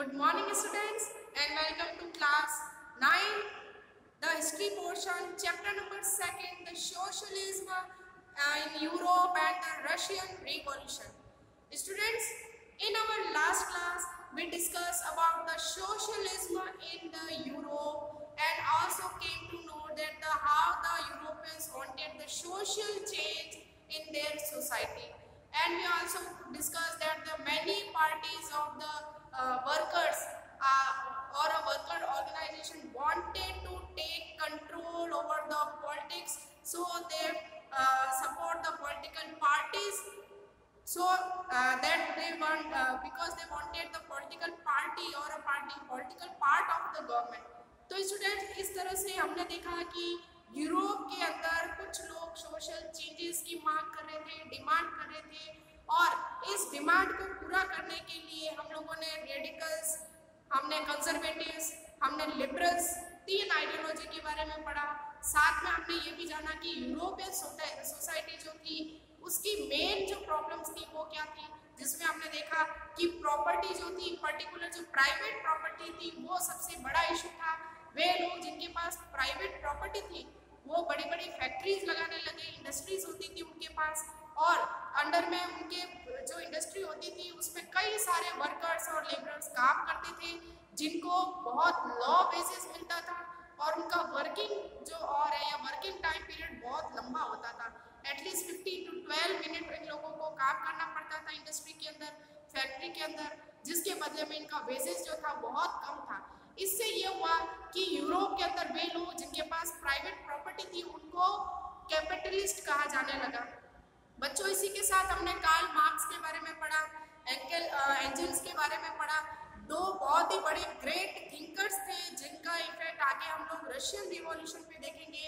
Good morning students and welcome to class 9, the history portion, chapter number 2, the socialism in Europe and the Russian Revolution. Students, in our last class we discussed about the socialism in the Europe and also came to know that how the Europeans wanted the social change in their society. And we also discussed that the many parties of the workers or a worker organization wanted to take control over the politics, so they support the political parties, so that they want because they wanted the political party or a political part of the government. तो student इस तरह से हमने देखा कि Europe के अंदर कुछ लोग सोशल चेंजेस की मांग कर रहे थे, डिमांड कर रहे थे, और इस डिमांड को पूरा करने के लिए हम लोगों ने रेडिकल्स, हमने कंजर्वेटिव्स, हमने लिबरल्स, 3 आइडियोलॉजी के बारे में पढ़ा। साथ में हमने ये भी जाना कि यूरोपियन सोसाइटी जो थी उसकी मेन जो प्रॉब्लम्स थी वो क्या थी, जिसमें हमने देखा कि प्रॉपर्टी जो थी, पर्टिकुलर जो प्राइवेट प्रॉपर्टी थी, वो सबसे बड़ा इशू था। वे लोग जिनके पास प्राइवेट प्रॉपर्टी थी वो बड़ी बड़ी फैक्ट्रीज लगाने लगे, इंडस्ट्रीज होती थी उनके पास, और अंडर में उनके जो इंडस्ट्री होती थी उसमें कई सारे वर्कर्स और लेबरर्स काम करते थे जिनको बहुत लो बेसिस मिलता था, और उनका वर्किंग जो और है या वर्किंग टाइम पीरियड बहुत लंबा होता था। एटलीस्ट 15 to 12 मिनट इन लोगों को काम करना पड़ता था इंडस्ट्री के अंदर, फैक्ट्री के अंदर, जिसके बदले में इनका वेजेस जो था बहुत कम था। इससे ये हुआ कि यूरोप के अंदर वे लोग जिनके पास प्राइवेट प्रॉपर्टी थी उनको कैपिटलिस्ट कहा जाने लगा। बच्चों, इसी के साथ हमने कार्ल मार्क्स के बारे में पढ़ा, एंजल्स के बारे में पढ़ा। 2 बहुत ही बड़े ग्रेट थिंकर्स थे जिनका इफेक्ट आगे हम लोग रशियन रिवॉल्यूशन पे देखेंगे।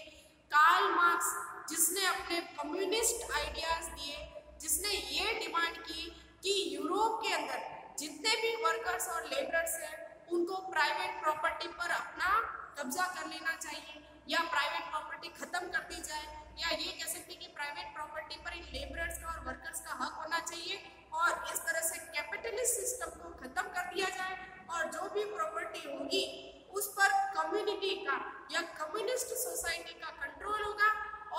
कार्ल मार्क्स, जिसने अपने कम्युनिस्ट आइडियाज दिए, जिसने ये डिमांड की कि यूरोप के अंदर जितने भी वर्कर्स और लेबरर्स हैं उनको प्राइवेट प्रॉपर्टी पर अपना कब्जा कर लेना चाहिए, या प्राइवेट प्रॉपर्टी खत्म कर दी जाए, या ये कह सकते कि प्राइवेट प्रॉपर्टी पर इन लेबरर्स का और वर्कर्स का हक होना चाहिए, और इस तरह से कैपिटलिस्ट सिस्टम को खत्म कर दिया जाए, और जो भी प्रॉपर्टी होगी उस पर कम्युनिटी का या कम्युनिस्ट सोसाइटी का कंट्रोल होगा,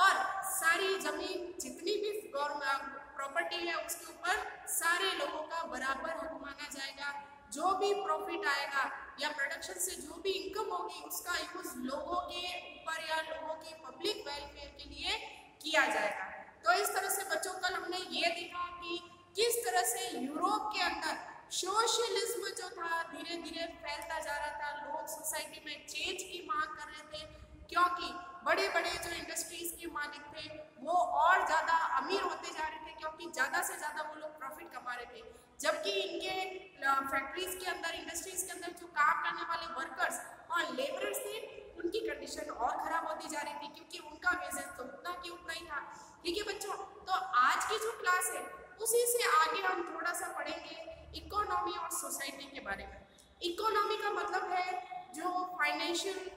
और सारी जमीन जितनी भी प्रॉपर्टी है उसके ऊपर सारे लोगों का बराबर हक माना जाएगा। जो भी प्रॉफिट आएगा या प्रोडक्शन से जो भी इनकम होगी उसका यूज लोगों के ऊपर या लोगों की पब्लिक वेलफेयर के लिए किया जाएगा। तो इस तरह से बच्चों कल हमने ये देखा कि किस तरह से यूरोप के अंदर सोशलिज्म जो था धीरे धीरे फैलता जा रहा था। लोग सोसाइटी में चेंज की मांग कर रहे थे, क्योंकि बड़े बड़े जो इंडस्ट्रीज के मालिक थे वो और ज़्यादा अमीर होते जा रहे थे, क्योंकि ज़्यादा से ज़्यादा वो लोग प्रॉफिट कमा रहे थे, जबकि इनके फैक्ट्रीज के अंदर, इंडस्ट्रीज के अंदर जो काम करने वाले वर्कर्स और लेबरर्स थे उनकी कंडीशन और ख़राब होती जा रही थी, क्योंकि उनका वेजेस तो उतना कि उतना ही था। ठीक है बच्चों, तो आज की जो क्लास है उसी से आगे हम थोड़ा सा पढ़ेंगे इकोनॉमी और सोसाइटी के बारे में। इकोनॉमी का मतलब है जो फाइनेंशियल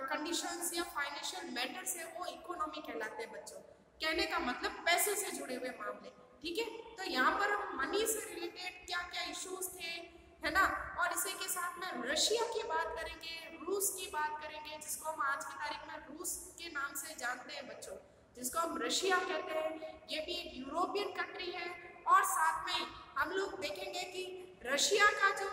कंडीशंस या फाइनेंशियल मैटर्स है वो इकोनॉमी कहलाते हैं बच्चों। कहने का मतलब पैसे से जुड़े हुए मामले। ठीक है, तो यहाँ पर हम मनी से रिलेटेड क्या क्या इश्यूज थे, है ना, और इसी के साथ में रशिया की बात करेंगे, रूस की बात करेंगे, जिसको हम आज की तारीख में रूस के नाम से जानते हैं बच्चों, जिसको हम रशिया कहते हैं। ये भी एक यूरोपियन कंट्री है, और साथ में हम लोग देखेंगे कि रशिया का जो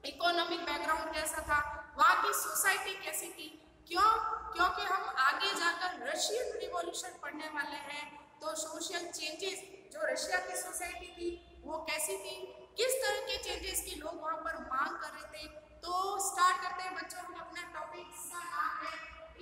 इकोनॉमिक बैकग्राउंड कैसा था, वहाँ की सोसाइटी कैसी थी। क्योंकि हम आगे जाकर रशियन रिवॉल्यूशन पढ़ने वाले हैं, तो सोशल चेंजेस जो रशिया की सोसाइटी थी वो कैसी थी, किस तरह के चेंजेस की लोग वहाँ पर मांग कर रहे थे। तो स्टार्ट करते हैं बच्चों, हम अपना टॉपिक का नाम है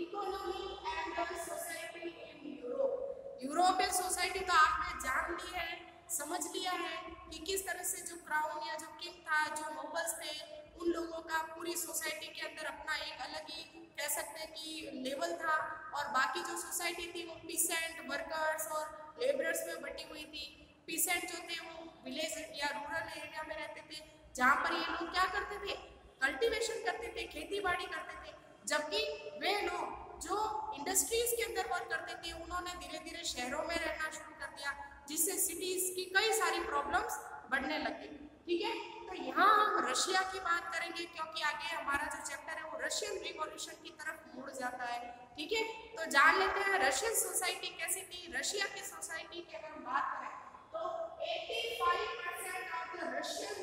economy and society in Europe. European society तो आपने जान ली है, समझ लिया है कि किस तरह से जो क्राउन या जो किंग था, जो नोबल्स थे, उन लोगों का पूरी सोसाइटी के अंदर अपना एक अलग ही कह सकते हैं कि लेवल था, और बाकी जो सोसाइटी थी वो पीसेंट, वर्कर्स और लेबरर्स में बटी हुई थी। पीसेंट जो थे वो विलेज या रूरल एरिया में रहते थे, जहाँ पर ये लोग क्या करते थे, कल्टीवेशन करते थे, खेती बाड़ी करते थे, जबकि वे लोग जो इंडस्ट्रीज के अंदर वर्क करते थे उन्होंने धीरे धीरे शहरों में रहना शुरू कर दिया, जिससे सिटीज की कई सारी प्रॉब्लम्स बढ़ने लगी। ठीक है। तो यहाँ हम रशिया की बात करेंगे क्योंकि आगे हमारा जो चैप्टर है वो रशियन रिवॉल्यूशन की तरफ मुड़ जाता है। ठीक है, तो जान लेते हैं रशियन सोसाइटी कैसी थी। रशिया की सोसाइटी की अगर हम बात करें तो 85% of the Russian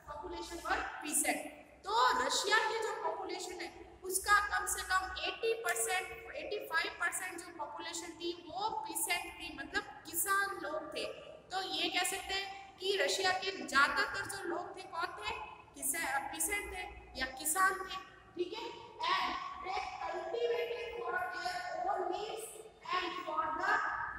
population were pheasant. तो रशिया की जो पॉपुलेशन है उसका कम से कम 80% 85% जो पॉपुलेशन थी वो पीसेंट थी, मतलब किसान लोग थे। तो ये कह सकते हैं कि रशिया के ज्यादातर जो लोग थे कौन थे, पीसेंट थे या किसान थे। ठीक है, and they cultivated for their own needs and for the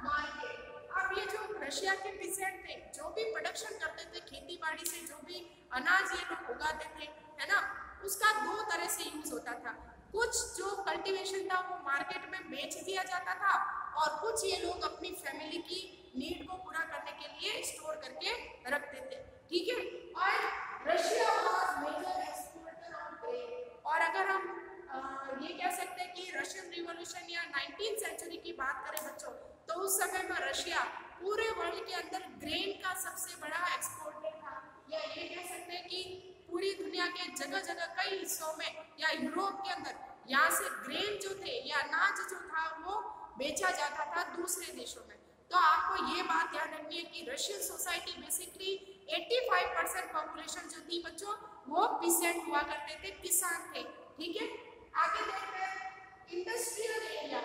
market। अब ये जो रशिया के पीसेंट थे जो भी प्रोडक्शन करते थे खेती बाड़ी से, जो भी अनाज ये लोग उगाते थे, है ना, उसका दो तरह से यूज होता था। कुछ जो कल्टीवेशन था वो मार्केट में बेच दिया जाता था और कुछ ये लोग अपनी फैमिली की नीड को पूरा करने के लिए स्टोर करके रखते थे। ठीक है, और Russia was major exporter of grain. और अगर हम ये कह सकते हैं कि रशियन रिवॉल्यूशन या 19th सेंचुरी की बात करें बच्चों, तो उस समय में रशिया पूरे वर्ल्ड के अंदर ग्रेन का सबसे बड़ा एक्सपोर्टर था। या ये कह सकते हैं कि पूरी दुनिया के जगह जगह कई हिस्सों में या यूरोप के अंदर यहाँ से ग्रेन जो थे या अनाज जो था वो बेचा जाता था दूसरे देशों में। तो आपको ये बात ध्यान रखनी है कि रशियन सोसाइटी बेसिकली 85% पॉपुलेशन जो थी बच्चों वो पीसेंट हुआ करते थे, किसान थे। ठीक है, आगे देखते हैं इंडस्ट्रियल एरिया।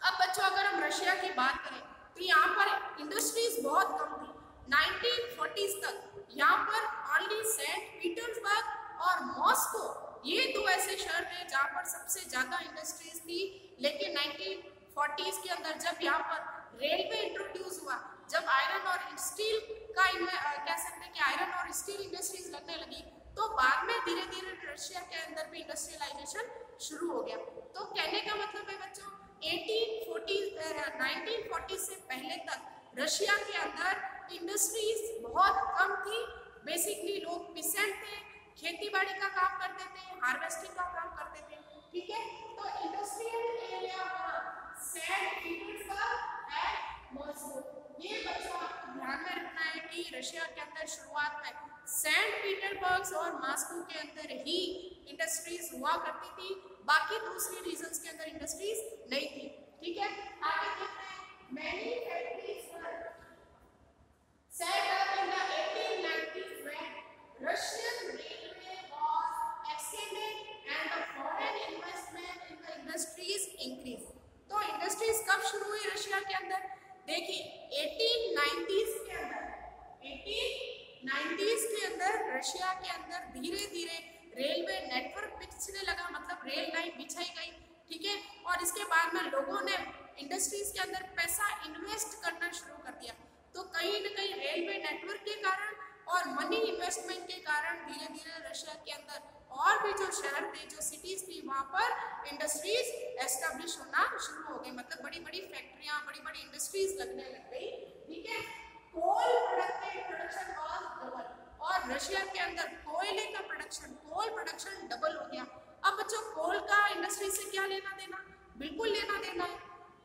अब बच्चों अगर हम रशिया की बात करें तो यहाँ पर इंडस्ट्रीज बहुत कम थी। 1940s तक यहाँ पर ओनली सेंट पीटर्सबर्ग और मॉस्को ये दो ऐसे शहर थे जहाँ पर सबसे ज्यादा इंडस्ट्रीज थी। लेकिन 1940s के अंदर जब यहाँ पर रेलवे इंट्रोड्यूस हुआ, जब आयरन और स्टील का कह सकते हैं कि आयरन और स्टील इंडस्ट्रीज लगने लगी, तो बाद में धीरे धीरे रशिया के अंदर भी इंडस्ट्रियलाइजेशन शुरू हो गया। तो कहने का मतलब है बच्चों 1940 से पहले तक रशिया के अंदर इंडस्ट्रीज बहुत कम थी। बेसिकली लोग पीसेंट थे, खेती बाड़ी का काम करते थे, हार्वेस्टिंग का काम करते थे। ठीक है, तो industrial area Saint Petersburg and Moscow. ये बच्चों आपको ध्यान में रखना है कि रशिया के अंदर शुरुआत में सेंट पीटर्सबर्ग और मॉस्को के अंदर ही इंडस्ट्रीज हुआ करती थी, बाकी दूसरी रीजन्स के अंदर इंडस्ट्रीज नहीं थी। ठीक है, आगे देखते हैं many factories set up in the 1890s when Russian railway was extended and the foreign investment in the industries increased। तो इंडस्ट्रीज कब शुरू हुई रशिया के अंदर? देखिए 1890s के अंदर रशिया के अंदर धीरे धीरे रेलवे नेटवर्क बिछने लगा, मतलब रेल लाइन बिछाई गई। ठीक है, और इसके बाद में लोगों ने इंडस्ट्रीज के अंदर पैसा इन्वेस्ट करना शुरू कर दिया। तो कहीं न कहीं रेलवे नेटवर्क के कारण और मनी इन्वेस्टमेंट के कारण धीरे धीरे रशिया के अंदर और भी जो शहर थे, जो सिटीज थी, वहां पर इंडस्ट्रीज एस्टेब्लिश होना शुरू हो गई, मतलब बड़ी बड़ी फैक्ट्रियां, बड़ी बड़ी इंडस्ट्रीज लगने लग गई। ठीक है, कोल प्रोडक्शन वाज डबल और रशिया के अंदर कोयले का कोल प्रोडक्शन डबल हो गया। अब बच्चों कोल का इंडस्ट्री से क्या लेना देना? बिल्कुल लेना देना है।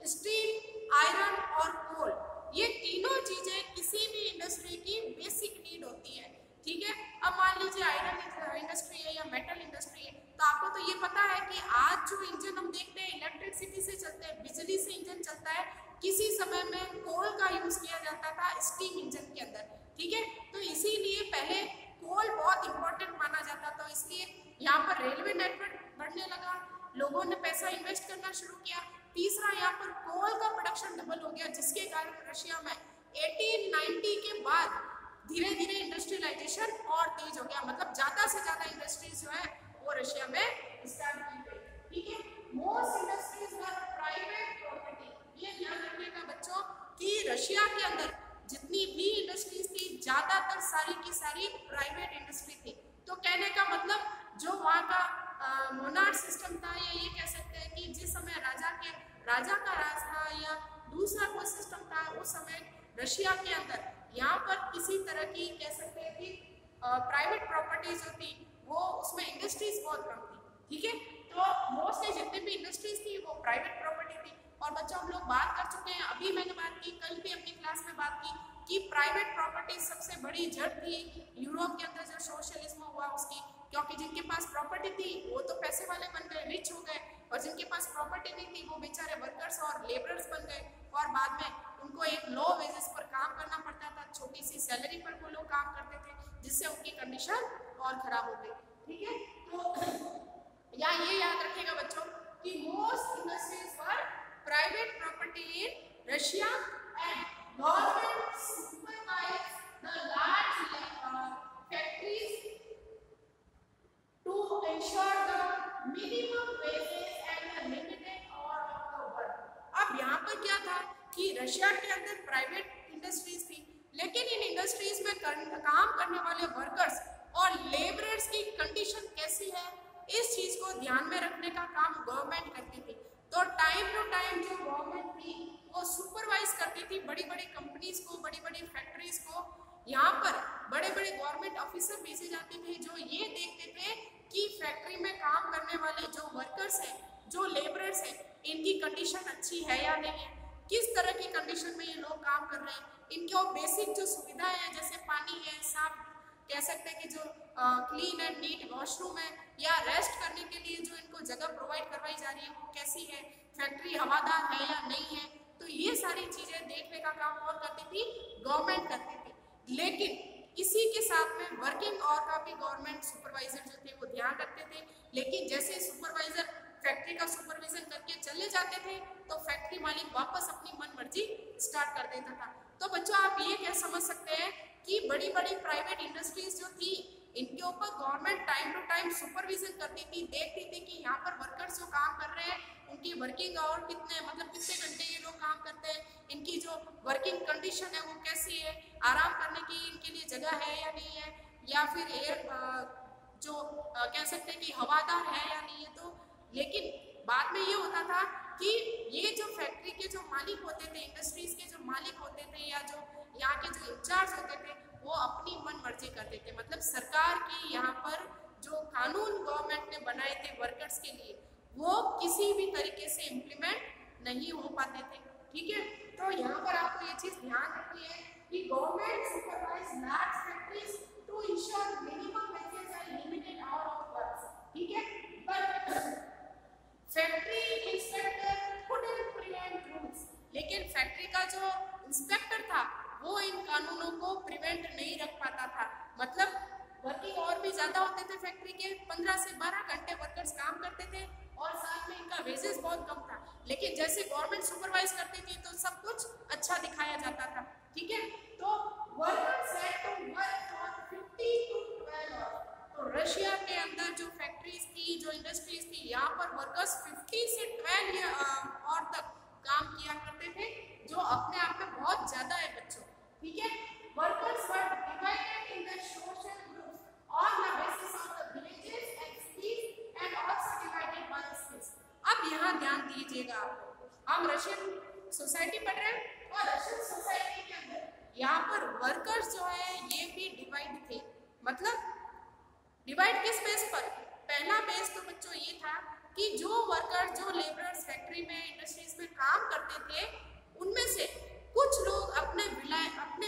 स्टील, आयरन और कोल, ये तीनों चीजें किसी भी इंडस्ट्री की बेसिक नीड होती है। ठीक है, अब मान लीजिए आयरन इंडस्ट्री है या मेटल इंडस्ट्री है, तो आपको तो ये पता है कि आज जो इंजन हम देखते हैं इलेक्ट्रिसिटी से चलते हैं, बिजली से इंजन चलता है। किसी समय में कोल का यूज किया जाता था स्टीम इंजन के अंदर। ठीक है, तो इसीलिए पहले कोल बहुत इंपॉर्टेंट माना जाता था, इसलिए यहाँ पर रेलवे नेटवर्क बढ़ने लगा, लोगों ने पैसा इन्वेस्ट करना शुरू किया। तीसरा, यहाँ पर कोल का प्रोडक्शन डबल हो गया, जिसके कारण रशिया में 1890 के बाद धीरे धीरे इंडस्ट्रियलाइजेशन और तेज हो गया, मतलब ज्यादा से ज्यादा इंडस्ट्रीज जो है वो रशिया में स्टार्ट की गई। ठीक है, मोस्ट इंडस्ट्रीज वर प्राइवेट प्रॉपर्टी। ये ध्यान रखने का बच्चों कि रशिया के अंदर जितनी भी इंडस्ट्रीज थी ज्यादातर सारी की सारी प्राइवेट इंडस्ट्री थी। तो कहने का मतलब जो वहाँ का मोनार्क सिस्टम था, या ये कह सकते हैं कि जिस समय राजा का राज था या दूसरा कोई सिस्टम था, उस समय रशिया के अंदर यहाँ पर किसी तरह की कह सकते हैं कि प्राइवेट प्रॉपर्टी जो थी वो उसमें इंडस्ट्रीज बहुत कम थी। ठीक है, तो मोस्टली जितनी भी इंडस्ट्रीज थी वो प्राइवेट प्रॉपर्टी थी। और बच्चों हम लोग बात कर चुके हैं, अभी मैंने बात की, कल भी अपनी क्लास में बात की कि प्राइवेट प्रॉपर्टी सबसे बड़ी जड़ थी यूरोप के अंदर जो सोशलिज्म हुआ उसकी, क्योंकि जिनके पास प्रॉपर्टी थी वो तो पैसे वाले बन गए, रिच हो गए, और जिनके पास प्रॉपर्टी नहीं थी वो बेचारे वर्कर्स और लेबरर्स बन गए, और बाद में उनको एक लो वेजेस पर काम करना पड़ता था, छोटी सी सैलरी पर वो लोग काम करते थे, जिससे उनकी कंडीशन और खराब हो गई। ठीक है, तो या ये याद रखिएगा बच्चों कि most industries were private property in Russia and government supervise the large factories to ensure the minimum wages and the limited hour of the work। अब यहाँ पर क्या था कि रशिया के अंदर प्राइवेट इंडस्ट्रीज थी, लेकिन इन इंडस्ट्रीज में काम करने वाले वर्कर्स और लेबरर्स की कंडीशन कैसी है, इस चीज को ध्यान में रखने का काम गवर्नमेंट करती थी। तो टाइम टू टाइम जो गवर्नमेंट थी वो सुपरवाइज करती थी बड़ी बड़ी कंपनीज को, बड़ी बड़ी फैक्ट्रीज को। यहाँ पर बड़े बड़े गवर्नमेंट ऑफिसर भेजे जाते थे जो ये देखते थे कि फैक्ट्री में काम करने वाले जो वर्कर्स हैं, जो लेबरर्स हैं, इनकी कंडीशन अच्छी है या नहीं है, किस तरह की कंडीशन में ये लोग काम कर रहे हैं, इनको बेसिक जो सुविधाएं हैं जैसे पानी है, साफ कह सकते हैं कि जो क्लीन एंड नीट वॉशरूम है, या रेस्ट करने के लिए जो इनको जगह प्रोवाइड करवाई जा रही है वो कैसी है, फैक्ट्री हवादार है या नहीं है। तो ये सारी चीजें देखने का काम कौन करती थी, गवर्नमेंट करती थी। लेकिन इसी के साथ में वर्किंग और का भी गवर्नमेंट सुपरवाइजर जो थे वो ध्यान रखते थे, लेकिन जैसे सुपरवाइजर फैक्ट्री का सुपरविजन करके चले जाते थे तो फैक्ट्री मालिक वापस अपनी मन मर्जी स्टार्ट कर देता था। तो बच्चों आप ये क्या समझ सकते हैं कि बड़ी बड़ी प्राइवेट इंडस्ट्रीज जो थी इनके ऊपर government time to time supervision करती थी, देखती थी कि यहाँ पर वर्कर्स जो काम कर रहे हैं उनकी वर्किंग आवर कितने, मतलब कितने घंटे ये लोग काम करते हैं, इनकी जो वर्किंग कंडीशन है वो कैसी है, आराम करने की इनके लिए जगह है या नहीं है, या फिर एयर जो कह सकते हैं कि हवादार है या नहीं है। तो लेकिन बाद में ये होता था कि ये जो फैक्ट्री के जो मालिक होते थे, इंडस्ट्रीज के जो मालिक होते थे, या जो यहाँ के जो इंचार्ज होते थे वो अपनी मन मर्जी करते थे। मतलब सरकार की यहाँ पर जो कानून गवर्नमेंट ने बनाए थे वर्कर्स के लिए वो किसी भी तरीके से इम्प्लीमेंट नहीं हो पाते थे। ठीक है, तो यहाँ पर आपको ये चीज ध्यान रखनी है कि government supervise large factories to ensure minimum wages and limited hour of work. ठीक है, but factory inspector couldn't prevent rules, लेकिन फैक्ट्री का जो इंस्पेक्टर था वो इन कानूनों को प्रिवेंट नहीं रख पाता था। मतलब वर्किंग और भी ज्यादा होते थे फैक्ट्री के, 15 से 12 घंटे वर्कर्स काम करते थे और साथ में इनका वेजेस बहुत कम था, लेकिन जैसे गवर्नमेंट सुपरवाइज करती थी तो सब कुछ अच्छा दिखाया जाता था। ठीक है, तो workers had to work for 50 to 12 hours। तो रशिया के अंदर जो फैक्ट्रीज थी, जो इंडस्ट्रीज थी, यहाँ पर वर्कर्स 50 से 12 और तक काम किया करते थे, जो अपने आप में बहुत ज्यादा है बच्चों। ठीक है, workers were divided in the social groups on the basis of the villages and cities and also divided by skills. अब यहाँ ध्यान दीजिएगा, आपको हम रशियन सोसाइटी पढ़ रहे हैं और रशियन सोसाइटी के अंदर यहाँ पर वर्कर्स जो है ये भी डिवाइड थे। मतलब डिवाइड किस बेस पर? पहला बेस तो बच्चों ये था कि जो वर्कर, जो लेबरर्स फैक्ट्री में, इंडस्ट्रीज में काम करते थे उनमें से कुछ लोग अपने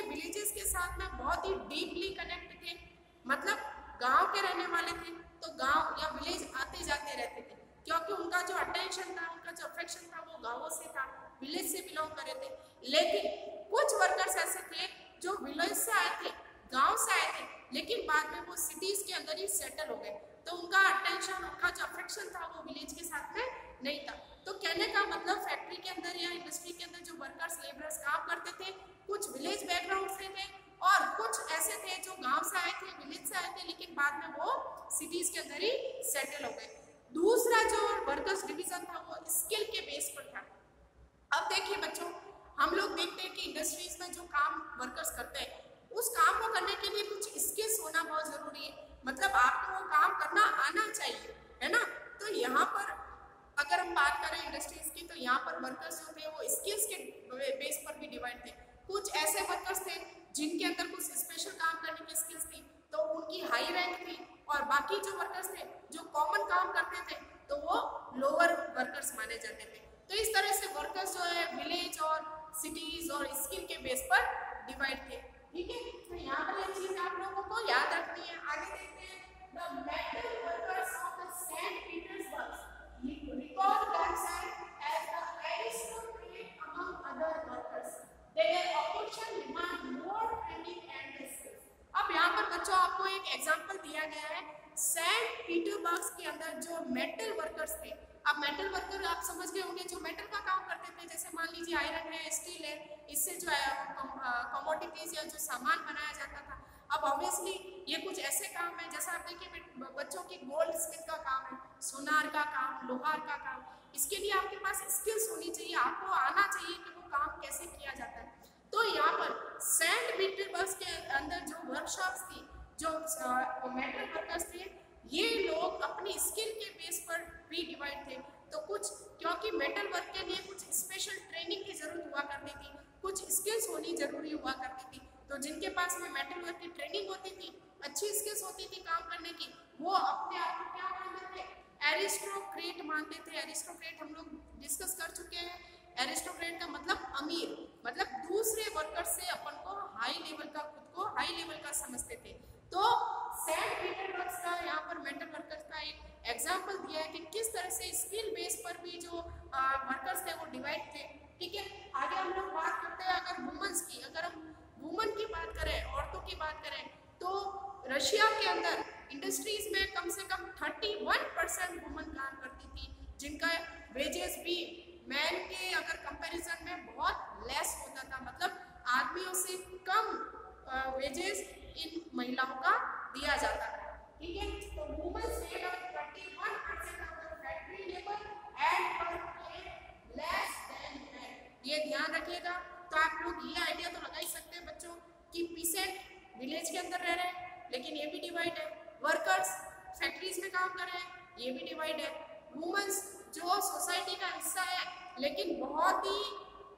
विलेजेस के साथ में बहुत ही डीपली कनेक्ट थे। मतलब गांव के रहने वाले थे तो गांव या विलेज आते जाते रहते थे, क्योंकि उनका जो अटेंशन था, उनका जो अफेक्शन था वो गांवों से था, विलेज से बिलोंग कर रहे थे। लेकिन कुछ वर्कर्स ऐसे थे जो विलेज से आए थे, गांव से आए थे, लेकिन बाद में वो सिटीज के अंदर ही सेटल हो गए, तो उनका अटेंशन, उनका जो अफेक्शन था वो विलेज के साथ में नहीं था। तो कहने का मतलब फैक्ट्री के अंदर या इंडस्ट्री के अंदर जो वर्कर्स, लेबरर्स काम करते थे, कुछ विलेज बैकग्राउंड से थे और कुछ ऐसे थे जो गांव से आए थे, विलेज से आए थे, लेकिन बाद में वो सिटीज के अंदर ही सेटल हो गए। दूसरा जो वर्कर्स डिवीजन था वो स्किल के बेस पर था। अब देखिए बच्चों, हम लोग देखते हैं कि इंडस्ट्रीज में जो काम वर्कर्स करते हैं उस काम को करने के लिए कुछ स्किल्स होना बहुत जरूरी है। मतलब आपको वो काम करना आना चाहिए, है ना। तो यहाँ पर अगर हम बात करें इंडस्ट्रीज की, तो यहाँ पर वर्कर्स जो थे वो स्किल्स के बेस पर भी डिवाइड थे। कुछ ऐसे वर्कर्स थे जिनके अंदर कुछ स्पेशल काम करने की स्किल्स थी तो उनकी हाई रैंक थी, और बाकी जो वर्कर्स थे जो कॉमन काम करते थे तो वो लोअर वर्कर्स माने जाते थे। तो इस तरह से वर्कर्स जो है विलेज और सिटीज और स्किल के बेस पर डिवाइड थे। ठीक है, तो यहाँ पर ये चीज आप लोगों को याद रखनी है। आगे देखते हैं, the metal workers of the Saint Petersburg record themselves as the aristocrat among other workers. Their occupation demand more training and skills. अब यहाँ पर बच्चों आपको एक एग्जांपल दिया गया है सेंट पीटर्सबर्ग के अंदर जो मेटल वर्कर्स थे। अब मेटल वर्कर आप समझ गए होंगे जो मेटल का काम करते थे, जैसे मान लीजिए आयरन है, स्टील है, इससे जो है कमोडिटीज या जो सामान बनाया जाता था। अब ऑब्वियसली ये कुछ ऐसे काम है, जैसा आप देखिए बच्चों की गोल्ड स्मिथ का काम है, सोनार का काम, लोहार का काम, इसके लिए आपके पास स्किल्स होनी चाहिए, आपको आना चाहिए कि वो काम कैसे किया जाता है। तो यहाँ पर सेंट पीटर्सबर्ग के अंदर जो वर्कशॉप्स थी, जो मेटल वर्कर्स थे, ये लोग अपनी स्किल के बेस पर भी डिवाइड थे। तो कुछ क्योंकि मेटल वर्क के लिए कुछ स्पेशल ट्रेनिंग की जरूरत हुआ करती थी, कुछ स्किल्स होनी जरूरी हुआ करती थी, तो जिनके पास में मेटल वर्क की ट्रेनिंग होती थी, अच्छी स्किल्स होती थी काम करने की, वो अपने आप को क्या मानते थे, एरिस्टोक्रेट मानते थे। एरिस्टोक्रेट हम लोग डिस्कस कर चुके हैं। एरिस्टोक्रेट का मतलब अमीर, मतलब दूसरे वर्कर से अपन को हाई लेवल का, खुद को हाई लेवल का समझते थे। तो सेंट पीटर्सबर्ग का यहाँ पर मेटल वर्कर्स का एक एग्जांपल दिया है कि किस तरह से स्किल बेस पर भी जो वर्कर्स थे वो डिवाइड थे। ठीक है, आगे हम लोग बात करते हैं अगर वुमेन्स की, अगर हम वुमेन की बात करें, औरतों की बात करें, तो रशिया के अंदर इंडस्ट्रीज में कम से कम 31% वुमेन काम करती थी, जिनका वेजेस भी मैन के अगर कंपैरिजन में बहुत लेस होता था, मतलब आदमियों से कम वेजेस इन महिलाओं का दिया जाता था। ठीक है, तो womens made up 31% of the factory labour and were paid less than man. ये ध्यान रखिएगा। तो आप लोग ये आइडिया तो लगा ही सकते हैं बच्चों कि पीसेंट विलेज के अंदर रह रहे हैं, लेकिन ये भी डिवाइड है। वर्कर्स फैक्ट्रीज में काम कर रहे हैं, ये भी डिवाइड है। वुमेन्स जो सोसाइटी का हिस्सा है, लेकिन बहुत ही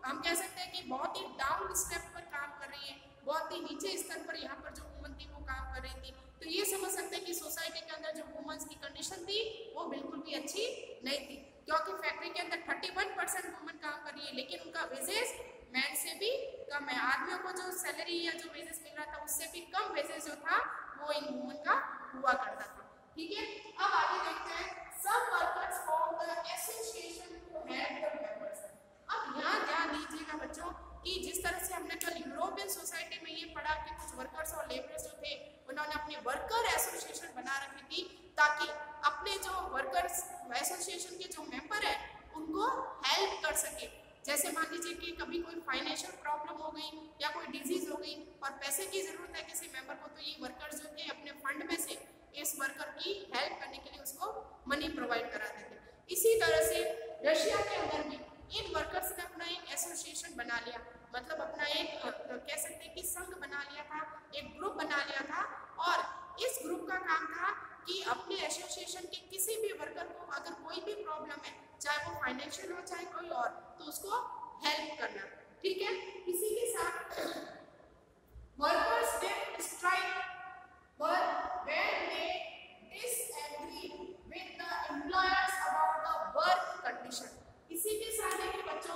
हम कह सकते हैं कि बहुत ही डाउन स्टेप पर काम कर रही है, बहुत ही नीचे स्तर पर यहाँ पर जो वुमन थी वो काम कर रही थी। तो ये समझ सकते हैं कि सोसाइटी के अंदर जो वुमेन्स की कंडीशन थी वो बिल्कुल भी अच्छी नहीं थी, क्योंकि फैक्ट्री के अंदर 31% वुमेन काम कर रही है, लेकिन उनका वेजेस मैन से भी कम है। आदमियों को जो सैलरी या जो वेजेस मिल रहा था उससे भी कम वेजेस जो था वो इन वुमेन का हुआ करता था। ठीक है, अब आगे देखते हैं सब workers form the association to help the members. अब यहाँ ध्यान दीजिएगा बच्चों कि जिस तरह से हमने कल यूरोपियन सोसाइटी में ये पढ़ा कि कुछ वर्कर्स और लेबरर्स जो थे उन्होंने अपनी वर्कर एसोसिएशन बना रखी थी, ताकि अपने जो वर्कर्स एसोसिएशन के जो मेंबर है उनको हेल्प कर सके। जैसे मान लीजिए कि कभी कोई फाइनेंशियल प्रॉब्लम हो गई या कोई डिजीज हो गई और पैसे की जरूरत है किसी मेंबर को, तो ये वर्कर्स जो थे अपने फंड में से इस वर्कर की हेल्प करने के लिए उसको मनी प्रोवाइड कराते थे। इसी तरह से रशिया के अंदर भी इन वर्कर्स ने अपना एक एसोसिएशन बना लिया, मतलब अपना एक कह सकते हैं कि संघ बना लिया था, एक ग्रुप बना लिया था, और इस ग्रुप का काम था कि अपने एसोसिएशन के किसी भी वर्कर को अगर कोई भी प्रॉब्लम है, चाहे वो फाइनेंशियल हो चाहे कोई और, तो उसको हेल्प करना। ठीक है, इसी के साथ वर्कर्स ने strike when they disagree with the employers about the work condition। इसी के साथ देखिए बच्चों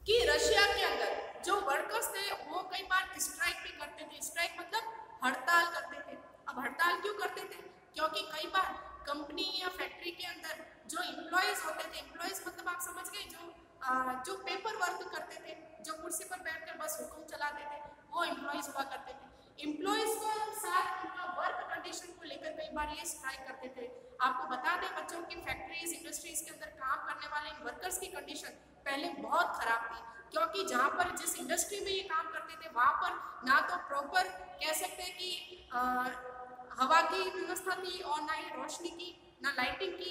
कि रशिया के अंदर जो वर्कर्स थे वो कई बार स्ट्राइक भी करते थे। स्ट्राइक मतलब हड़ताल करते थे। अब हड़ताल क्यों करते थे? क्योंकि कई बार कंपनी या फैक्ट्री के अंदर जो एम्प्लॉयज होते थे, एम्प्लॉयज मतलब आप समझ गए, जो पेपर वर्क करते थे, जो कुर्सी पर बैठकर बस हुक्म चलाते थे, वो एम्प्लॉयज हुआ करते थे। एम्प्लॉयज के साथ उनका वर्क कंडीशन को लेकर कई बार ये स्ट्राइक करते थे। आपको बता दें बच्चों की फैक्ट्रीज इंडस्ट्रीज के अंदर काम करने वाले इन वर्कर्स की कंडीशन पहले बहुत खराब थी, क्योंकि जहाँ पर जिस इंडस्ट्री में ये काम करते थे वहाँ पर ना तो प्रॉपर कह सकते हैं कि हवा की व्यवस्था थी और ना ही रोशनी की, ना लाइटिंग की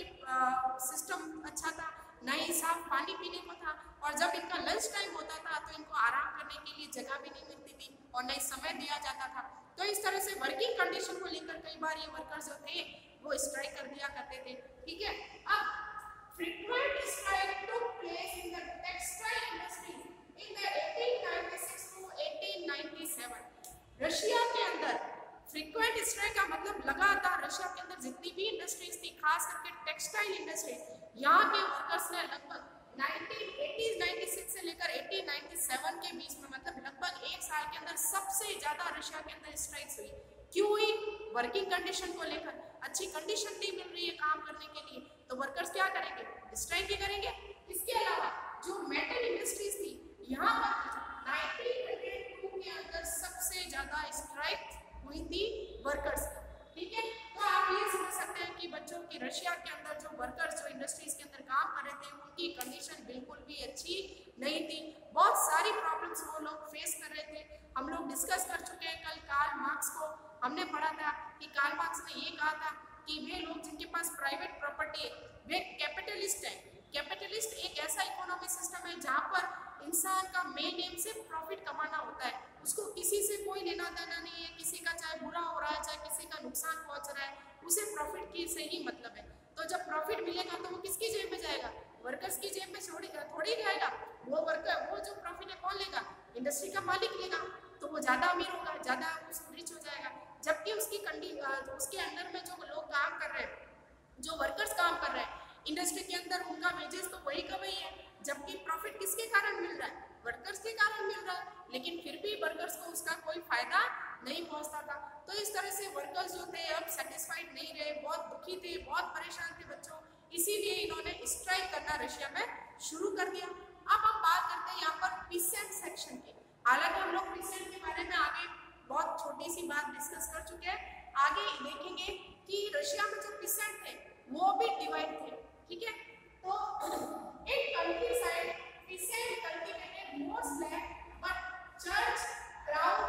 सिस्टम अच्छा था, ना ही साफ पानी पीने को था, और जब इनका लंच टाइम होता था तो इनको आराम करने के लिए जगह भी नहीं मिलती थी और न ही समय दिया जाता था। तो इस तरह से वर्किंग कंडीशन को लेकर कई बार ये वर्कर्स जो थे वो स्ट्राइक कर दिया करते थे। ठीक है, अब frequent strike took place in the textile industry in the 1896 to 1897। Russia के अंदर फ्रीक्वेंट स्ट्राइक का मतलब लगातार रशिया के अंदर जितनी भी इंडस्ट्रीज थी, खास करके टेक्सटाइल इंडस्ट्री, यहाँ के वर्कर्स ने लगभग 1980 96 से लेकर 1897 के बीच में, मतलब लगभग एक साल के अंदर सबसे ज्यादा रशिया के अंदर स्ट्राइक्स हुई। क्यों हुई? वर्किंग कंडीशन को लेकर, अच्छी कंडीशन नहीं मिल रही है काम करने के लिए, तो वर्कर्स क्या करेंगे? स्ट्राइक ही करेंगे। इसके अलावा जो मेटल इंडस्ट्रीज थी, यहाँ पर 1902 के अंदर सबसे ज्यादा स्ट्राइक हुई थी वर्कर्स, ठीक है। तो आप ये समझ सकते हैं कि बच्चों की रशिया के अंदर जो वर्कर्स जो इंडस्ट्रीज के अंदर काम कर रहे थे, उनकी कंडीशन बिल्कुल भी अच्छी नहीं थी। बहुत सारी प्रॉब्लम्स वो लोग फेस कर रहे थे। हम लोग डिस्कस कर चुके हैं कल कार्ल मार्क्स को, हमने पढ़ा था कि कार्ल मार्क्स ने ये कहा था कि वे लोग जिनके पास प्राइवेट प्रॉपर्टी है वे कैपिटलिस्ट है। कैपिटलिस्ट एक ऐसा इकोनॉमिक सिस्टम है जहाँ पर इंसान का मेन एम से प्रॉफिट कमाना होता है, उसको किसी से कोई लेना देना नहीं है, किसी का चाहे बुरा हो रहा है चाहे किसी का नुकसान पहुंच रहा है, उसे प्रॉफिट की से ही मतलब है। तो जब प्रॉफिट मिलेगा तो वो किसकी जेब में जाएगा? वर्कर्स की जेब में थोड़ी जाएगा। वो वर्कर, वो जो प्रॉफिट है कौन लेगा? इंडस्ट्री का मालिक लेगा, तो वो ज्यादा अमीर होगा, ज्यादा रिच हो जाएगा। जबकि उसके अंडर में जो लोग काम कर रहे हैं, जो वर्कर्स काम कर रहे हैं इंडस्ट्री के अंदर, उनका वेजेस तो वही का वही है, जबकि प्रॉफिट किसके कारण मिल रहा है? वर्कर्स के कारण मिल रहा है। लेकिन फिर भी वर्कर्स को उसका कोई फायदा नहीं पहुंचता था। तो इस तरह से वर्कर्स जो थे अब सेटिस्फाइड नहीं रहे, बहुत दुखी थे, बहुत परेशान थे बच्चों, इसीलिए इन्होंने स्ट्राइक करना रशिया में शुरू कर दिया। अब हम बात करते हैं यहाँ पर पीसेंट सेक्शन की। हालांकि हम लोग पीसेंट के बारे में आगे बहुत छोटी सी बात डिस्कस कर चुके हैं, आगे देखेंगे कि रशिया में जो पीसेंट थे वो भी डिवाइड थे, ठीक है। तो in country side pheasant cultivated most land but church, crown,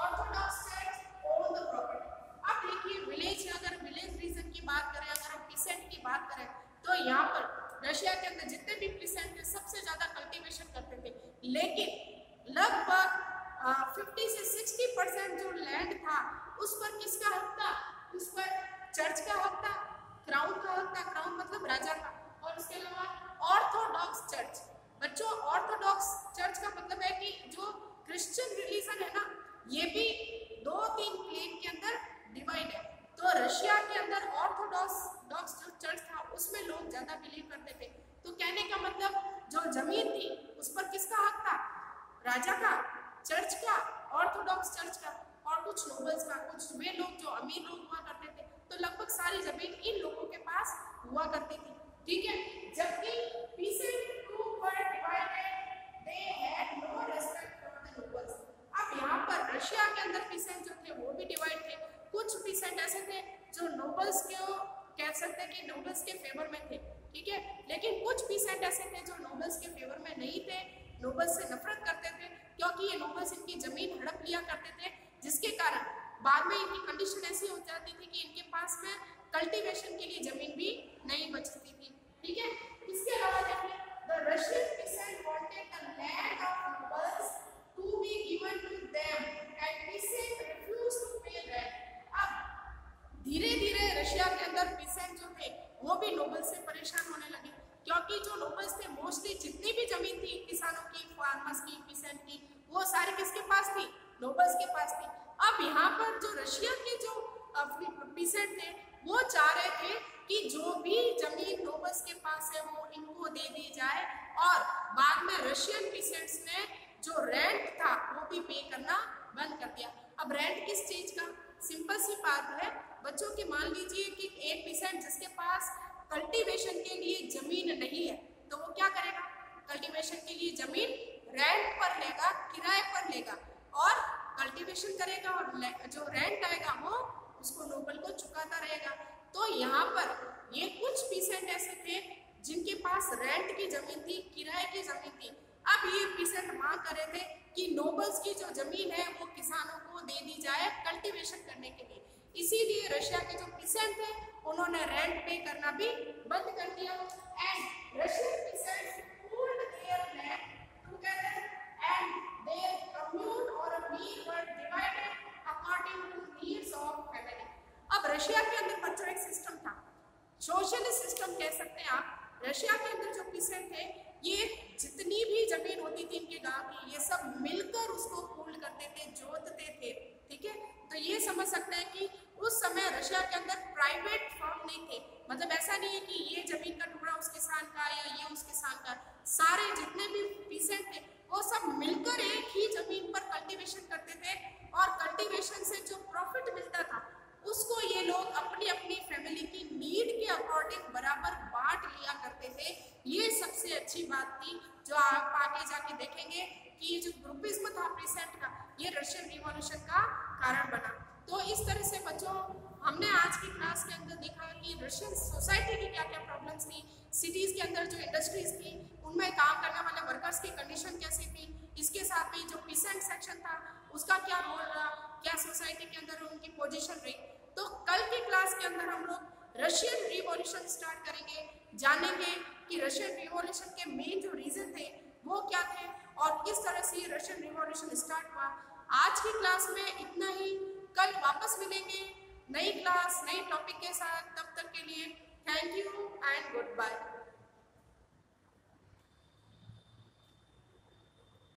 Orthodox church own the property. अब देखिए विलेज, अगर विलेज रीजन की बात करें, अगर हम पीसेंट की बात करें, तो यहाँ पर रशिया के अंदर जितने भी पीसेंट थे सबसे ज्यादा कल्टीवेशन करते थे, लेकिन लगभग 50 से 60% जो लैंड था उस पर किसका हक था? उस पर चर्च का हक था, क्राउन का हक था, क्राउन मतलब राजा का, और उसके अलावा ऑर्थोडॉक्स चर्च। बच्चों ऑर्थोडॉक्स चर्च का मतलब है कि जो क्रिश्चियन रिलीजन है ना, ये भी 2-3 प्लेन के अंदर डिवाइड है। तो रशिया के अंदर ऑर्थोडॉक्स जो चर्च था उसमें लोग ज्यादा बिलीव करते थे। तो कहने का मतलब जो जमीन थी उस पर किसका हक था? राजा का, चर्च का, ऑर्थोडॉक्स चर्च का, और कुछ नोबल्स का, कुछ वे लोग जो अमीर लोग हुआ करते थे। तो लगभग सारी जमीन इन लोगों के पास हुआ करती थी, ठीक है। जबकि peasant group were divided, they had no respect for the nobles. अब यहाँ पर रशिया के अंदर पीसेंट जो थे वो भी डिवाइड थे। कुछ पीसेंट ऐसे थे जो नोबल्स को कह सकते हैं कि नोबल्स के फेवर में थे, ठीक है, लेकिन कुछ पीसेंट ऐसे थे जो नोबल्स के फेवर में नहीं थे, नोबल्स से नफरत करते थे, क्योंकि ये नोबल्स इनकी जमीन हड़प लिया करते थे, जिसके कारण बाद में इनकी कंडीशन ऐसी हो जाती थी कि इनके पास में कल्टीवेशन के लिए जमीन भी नहीं बचती थी, ठीक है। इसके अलावा देखिए the Russian peasant wanted the land of nobles to be given to them and peasant refused to pay rent. अब धीरे-धीरे रशिया के अंदर पीसेंट जो थे वो भी नोबल्स से परेशान होने लगे, क्योंकि जो नोबल्स थे मोस्टली जितनी भी जमीन थी किसानों की, फार्मर्स की, पीसेंट की, वो सारी किसके पास थी? नोबल्स के पास थी। अब यहाँ पर जो रशिया के जो पीसेंट थे वो चाह रहे थे कि जो भी जमीन नोबल्स के पास है वो इनको दे दी जाए, और बाद में रशियन पीसेंट्स ने जो रेंट था वो भी पे करना बंद कर दिया। अब रेंट किस चीज का? सिंपल सी बात है बच्चों की, मान लीजिए कि एक पीसेंट जिसके पास कल्टीवेशन के लिए जमीन नहीं है तो वो क्या करेगा? कल्टीवेशन के लिए जमीन रेंट पर लेगा, किराए पर लेगा और कल्टीवेशन करेगा, और जो रेंट आएगा वो उसको नोबल को चुकाता रहेगा। तो यहाँ पर ये कुछ पीसेंट ऐसे थे जिनके पास रेंट की जमीन थी, किराए की जमीन थी। अब ये पीसेंट मांग कर रहे थे कि नोबल्स की जो जमीन है वो किसानों को दे दी जाए कल्टीवेशन करने के लिए। इसीलिए रशिया के जो पीसेंट थे उन्होंने रेंट पे करना भी बंद कर दिया। And Russian peasants pooled their land together and their commune और a meal were divided according to needs of family. अब रशिया के अंदर बच्चों एक सिस्टम था, सोशलिस्ट सिस्टम कह सकते हैं आप। रशिया के अंदर जो पीसेंट थे ये जितनी भी जमीन होती थी इनके गांव की, ये सब मिलकर उसको पूल करते थे, जोतते थे, ठीक है। तो ये समझ सकते हैं कि उस समय रशिया के अंदर प्राइवेट फर्म नहीं थे, मतलब ऐसा नहीं है कि ये जमीन का टुकड़ा उस किसान का या ये उस किसान का, सारे जितने भी पीसेंट थे वो सब मिलकर एक ही जमीन पर कल्टीवेशन करते थे और कल्टीवेशन से जो प्रॉफिट मिलता था उसको ये लोग अपनी अपनी फैमिली की नीड के अकॉर्डिंग बराबर बांट लिया करते थे। ये सबसे अच्छी बात थी जो आप आगे जाके देखेंगे कि जो ग्रुपिज्म था पीसेंट का, ये रशियन रिवॉल्यूशन का कारण बना। तो इस तरह से बच्चों हमने आज की क्लास के अंदर देखा कि रशियन सोसाइटी की क्या क्या प्रॉब्लम्स थी, सिटीज़ के अंदर जो इंडस्ट्रीज थी उनमें काम करने वाले वर्कर्स की कंडीशन कैसी थी, इसके साथ में जो पीसेंट सेक्शन था उसका क्या रोल रहा, क्या सोसाइटी के अंदर उनकी पोजीशन रही। तो कल की क्लास के अंदर हम लोग रशियन रिवॉल्यूशन स्टार्ट करेंगे, जानेंगे कि रशियन रिवॉल्यूशन के मेन जो रीजन थे वो क्या थे और किस तरह से ये रशियन रिवॉल्यूशन स्टार्ट हुआ। आज की क्लास में इतना ही, कल वापस मिलेंगे नई क्लास नई टॉपिक के साथ। तब तक के लिए thank you and good bye.